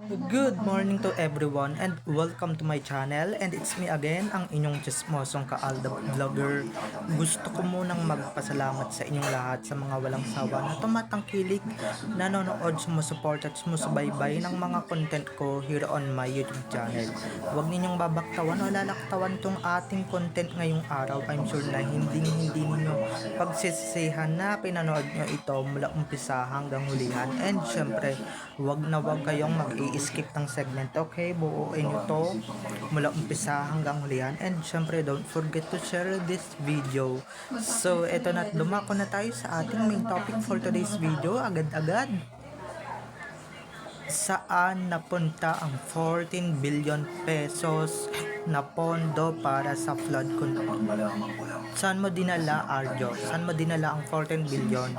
Good morning to everyone and welcome to my channel, and it's me again, ang inyong chismosong kaalda vlogger. Gusto ko munang magpasalamat sa inyong lahat sa mga walang sawa na tumatangkilik, nanonood, sumusuport at sumusubaybay ng mga content ko here on my YouTube channel. Huwag ninyong babaktawan o lalaktawan tong ating content ngayong araw. I'm sure na hindi ninyo pagsisihan na pinanood nyo ito mula umpisa hanggang hulihan, and syempre huwag kayong mag-i-skip ng segment, okay? Buuin nyo to mula umpisa hanggang hulihan, and syempre don't forget to share this video. So eto na, dumako na tayo sa ating main topic for today's video. Agad-agad, saan napunta ang 14 billion pesos na pondo para sa flood control? Saan mo dinala, Arjo? Saan mo dinala ang 14 billion?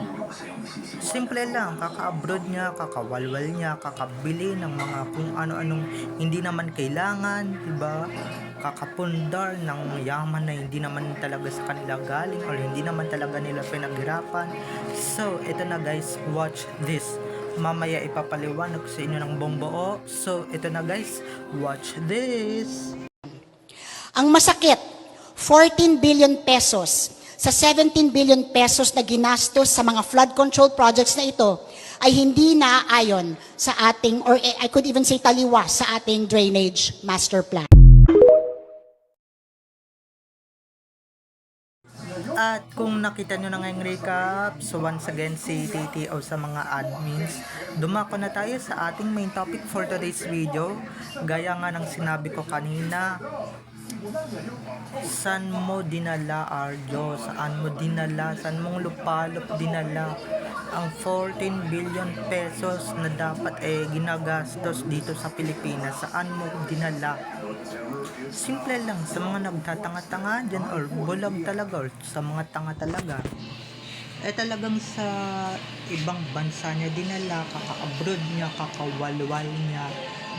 Simple lang, kaka-abroad niya, kakawalwal niya, kakabili ng mga kung ano-anong hindi naman kailangan, diba? Kakapundar ng yaman na hindi naman talaga sa kanila galing or hindi naman talaga nila pinaghirapan. So, ito na guys, watch this. Mamaya ipapaliwanag sa inyo ng buong. So, ito na guys, watch this. Ang masakit, 14 billion pesos sa 17 billion pesos na ginastos sa mga flood control projects na ito ay hindi naaayon sa ating, or I could even say taliwas sa ating drainage master plan. At kung nakita nyo na ngayong recap, so once again si TTO sa mga admins, dumako na tayo sa ating main topic for today's video. Gaya nga ng sinabi ko kanina, saan mo dinala, Arjo? Saan mo dinala? Saan mong lupalop dinala ang 14 billion pesos na dapat ginagastos dito sa Pilipinas? Saan mo dinala? Simple lang, sa mga nagtatanga-tanga dyan or bulag talaga or sa mga tanga talaga, talagang sa ibang bansa niya dinala, kaka-abroad niya, kakawalwal niya,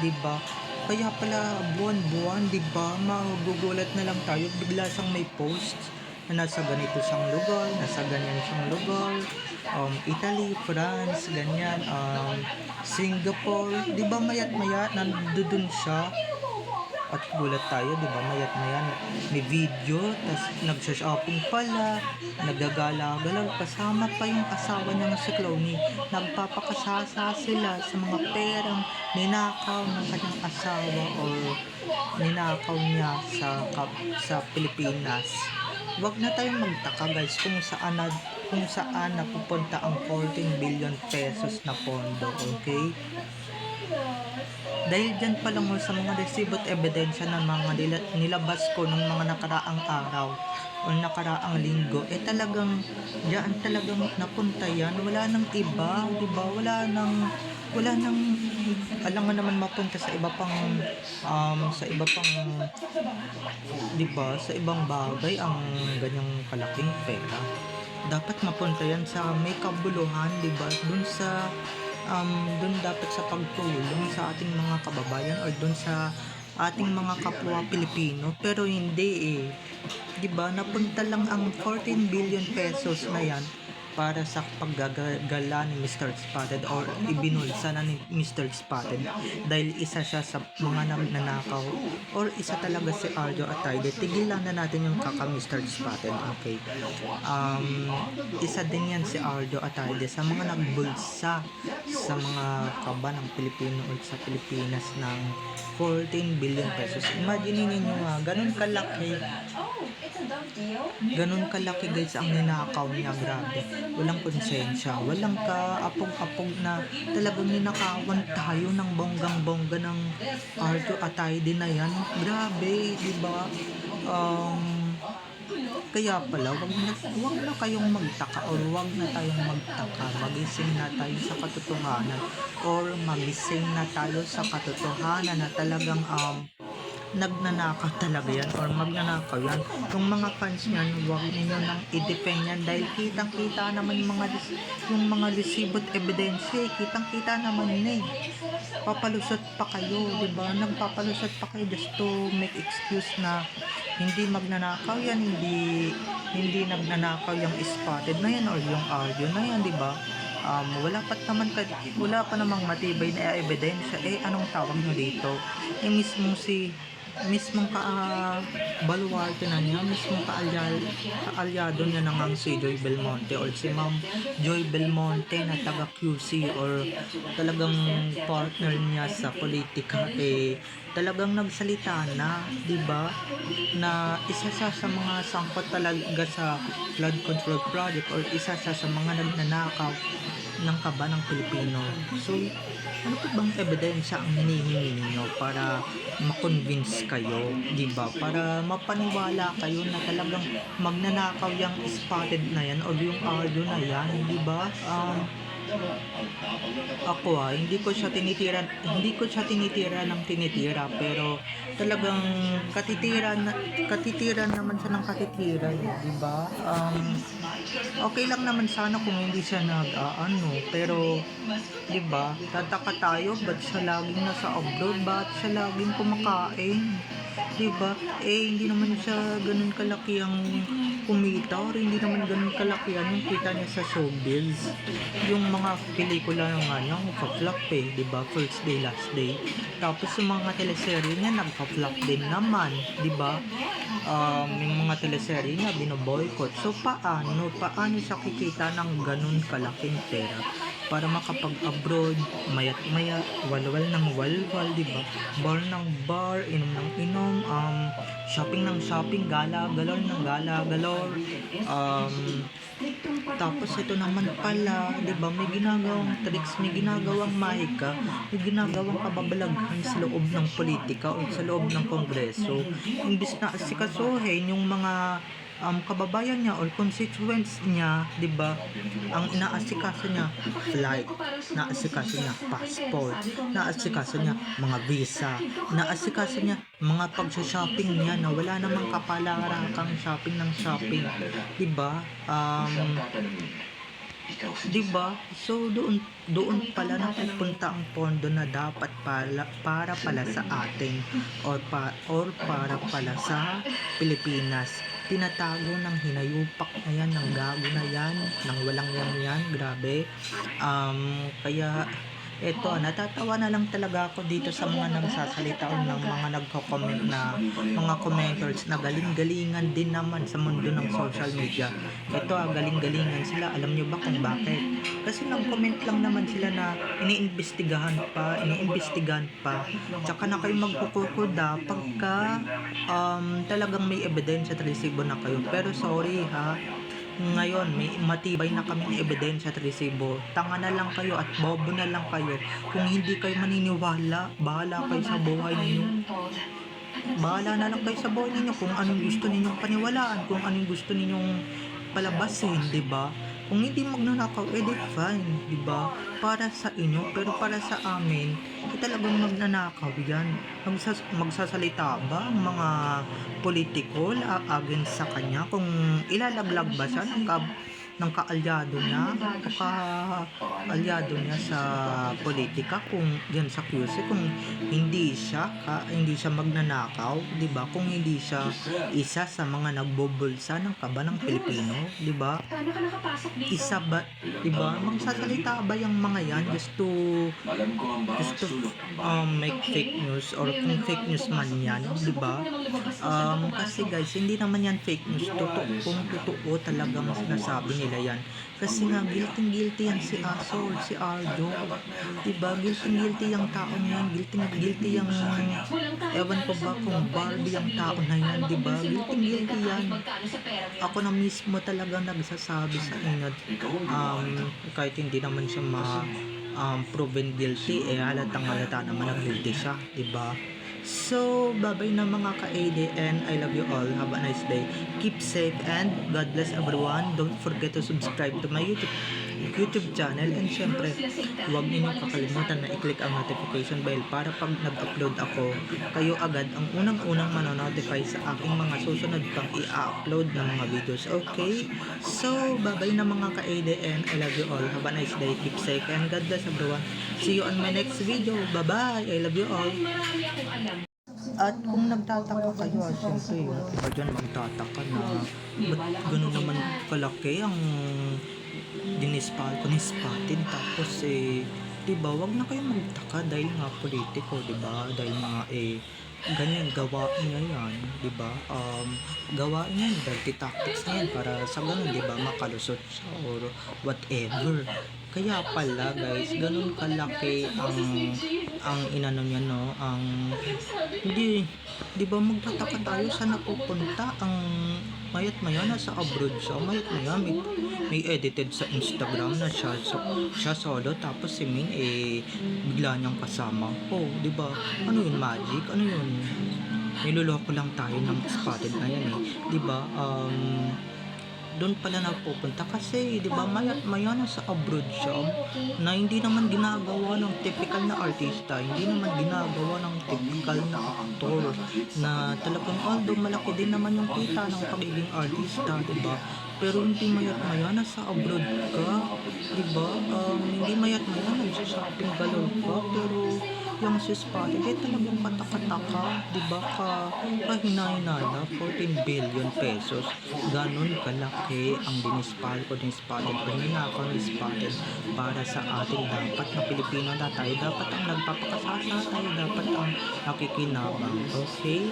diba? Kaya pala buwan-buwan, diba, magugulat na lang tayo, bigla siyang may post na nasa ganito siyang lugar, nasa ganyan siyang lugar, Italy, France, ganyan, Singapore, diba, mayat-maya nandoon siya. At gulat tayo, di ba? Mayat-maya may video, tas nagsha-shopping pala, nagagala-gala, kasama pa yung asawa niya si Clooney. Nagpapakasasa sila sa mga perang ninakaw ng kanyang asawa or ninakaw niya sa Pilipinas. Huwag na tayong magtaka guys kung saan napupunta ang 14 billion pesos na pondo, okay? Dahil dyan pa lang sa mga resibo at ebidensya ng mga nilabas ko ng mga nakaraang araw o nakaraang linggo, talagang dyan talagang napunta yan. Wala nang iba, diba? Wala nang alam nga naman mapunta sa iba pang diba, sa ibang bagay ang ganyang kalaking pera. Dapat mapunta yan sa may kabuluhan, diba? Dun dapat sa pagtulong sa ating mga kababayan or dun sa ating mga kapwa Pilipino, pero hindi 'di ba? Napunta lang ang 14 billion pesos na yan para sa paggagala ni Mr. Spotted or ibinulsa na ni Mr. Spotted dahil isa siya sa mga nanakaw or isa talaga si Arjo Atayde. Tigilan na natin yung kaka Mr. Spotted, okay? Isa din yan si Arjo Atayde sa mga nagbulsa sa mga kaba ng Pilipino o sa Pilipinas ng 14 billion pesos. Imagine niyo ganun kalaki guys ang ninakaw niya, grabe. Walang konsensya, walang kaapog-apog na talagang ninakawan tayo ng bonggang-bongga ng Arjo Atayde na yan. Grabe, diba? Kaya pala, wag na kayong magtaka or wag na tayong magtaka. Magising na tayo sa katotohanan or magising na tayo sa katotohanan na talagang nagnanakaw talaga yan or magnanakaw yan. Yung mga fans niyan, huwag ninyo nang i-defend yan dahil kitang-kita naman yung mga resibot ebidensya, kitang-kita naman yun papalusot pa kayo, diba? Nagpapalusot pa kayo just to make excuse na hindi magnanakaw yan, hindi nagnanakaw yung Spotted na yan or yung Arjo na yan, diba? wala pa namang matibay na ebidensya. Anong tawag nyo dito? Mismong baluarte na niya, mismong kaalyado niya na ngang si Joy Belmonte or si Ma'am Joy Belmonte na taga QC or talagang partner niya sa politika, talagang nagsalita na, di ba? Na isa siya sa mga sangkot talaga sa flood control project or isa siya sa mga nagnanakaw ng kaba ng Pilipino. So, ano po bang ebidensya ang hinihingi ninyo para ma-convince kayo, di ba? Para mapaniwala kayo na talagang magnanakaw yung spotted na yan o yung audio na yan, di ba? Ako hindi ko siya tinitira ng tinitira, pero talagang katitira naman siya ng katitira, di ba? Okay lang naman sana kung hindi siya pero di ba, tataka tayo, ba't siya laging nasa abroad, ba't siya laging kumakain, di ba? Hindi naman siya ganun kalaki ang kumita or hindi naman ganun kalaki yung kita niya sa showbiz. Yung mga pelikula nga niya nagpa-flop di ba? First Day, Last Day. Tapos yung mga teleserye niya nagpa-flop din naman, di ba? Yung mga teleserye niya binoboycott. So paano siya kikita ng ganun kalaking pera para makapag-abroad, mayat maya, walwal ng walwal, di ba? Bar ng bar, inom ng inom, shopping ng shopping, gala-galor ng gala-galor. Tapos ito naman pala, di ba, may ginagawang tricks, may ginagawang mahika, may ginagawang kababalaghan sa loob ng politika o sa loob ng kongreso. Imbis na asikasuhin yung mga kababayan niya or constituents niya, 'di ba? Ang inaasikaso niya flight, naasikaso niya passport, naasikaso niya mga visa, naasikaso niya mga pag-shopping niya na wala namang kapalarakang shopping ng shopping, 'di ba? 'Di ba? So doon pala napupunta ang pondo na dapat para pala sa atin or para pala sa Pilipinas. Tinatago ng hinayupak na yan, ng gago na yan, ng walang yan, grabe. Kaya eto, natatawa na lang talaga ako dito sa mga nagsasalita o ng mga nagko-comment na mga commenters na galing-galingan din naman sa mundo ng social media. Ito, galing-galingan sila. Alam nyo ba kung bakit? Kasi nag-comment lang naman sila na iniimbestigahan pa. Tsaka na kayo magkukuda pagka talagang may ebidensya at resibo na kayo. Pero sorry ha, ngayon may matibay na kaming ebidensya at resibo. Tanga na lang kayo at bobo na lang kayo kung hindi kayo maniniwala. Bahala kayo sa buhay ninyo. Bahala na lang kayo sa buhay ninyo kung anong gusto ninyong paniwalaan, kung anong gusto ninyong palabasin, di ba? Kung hindi magnanakaw, fine, di ba? Para sa inyo, pero para sa amin, talagang magnanakaw yan. Magsasalita ba ang mga politiko against sa kanya? Kung ilalaglag ba siya ng kaalyado niya sa politika, kung yan sa QC, kung hindi siya magnanakaw, 'di ba? Kung hindi siya isa sa mga nagbubulsa ng kaba ng Pilipino, 'di ba? Isa ba, 'di ba? Magsasalita ba yung mga yan just to make fake news, or kung fake news man yan, 'di ba? Kasi guys, hindi naman yan fake news. Kung totoo talagang sinasabi nila yan. Kasi nga, guilty yan si Asol, si Arjo. Diba? Guilty yung taong yan. Guilty yung, ewan ko ba kung Barbie yung tao na yan, diba? Guilty yan. Ako na mismo talaga nagsasabi sa inyo, kahit hindi naman siya proven guilty, halata naman na guilty siya, diba? So, bye-bye na mga ka-ADN. I love you all. Have a nice day. Keep safe and God bless everyone. Don't forget to subscribe to my YouTube channel, and syempre, huwag ninyong kakalimutan na i-click ang notification bell para pag nag-upload ako, kayo agad ang unang-unang manonotify sa aking mga susunod pang i-upload na mga videos. Okay? So, bye-bye na mga ka-ADN. I love you all. Have a nice day. Keep safe and God bless everyone. See you on my next video. Bye-bye. I love you all. At kung nagtataka kayo, siyempre yung iba dyan magtataka na ba't gano'n naman kalaki ang dinispal ko ni Spotted. Tapos di ba, wag na kayong magtaka dahil nga politiko, di ba? Dahil nga ganyan gawa niya yan, di ba? Gawa niya, dirty tactics na yan para sa ganun, di ba, makalusot siya or whatever. Kaya pala guys, ganun kalaki ang inano niya, no, ang hindi, di ba, magtataka tayo saan napupunta ang mayat maya nasa abroad siya, mayat maya may edited sa Instagram na siya solo, tapos si Min bigla niyang kasama. Oh, di ba? Ano yun, magic? Ano yun? Niloloko lang tayo ng Spotted na yan, di ba? Doon pala napupunta kasi, di ba, mayat maya nasa abroad siya na hindi naman ginagawa ng typical na artista, hindi naman ginagawa ng typical na actor, na talagang although malaki din naman yung kita ng pagiging artista, di ba? Pero hindi mayat maya nasa abroad ka, di ba? Hindi mayat maya nagsashopping galore ka, pero yung si Spotted talagang katakataka, di ba, kahinay-hinala, 14 billion pesos, ganun kalaki ang dinispal ko ni Spotted o ninakaw ni Spotted para sa ating dapat na Pilipino na tayo, dapat ang nagpapakasasa tayo, dapat ang nakikinabang, okay?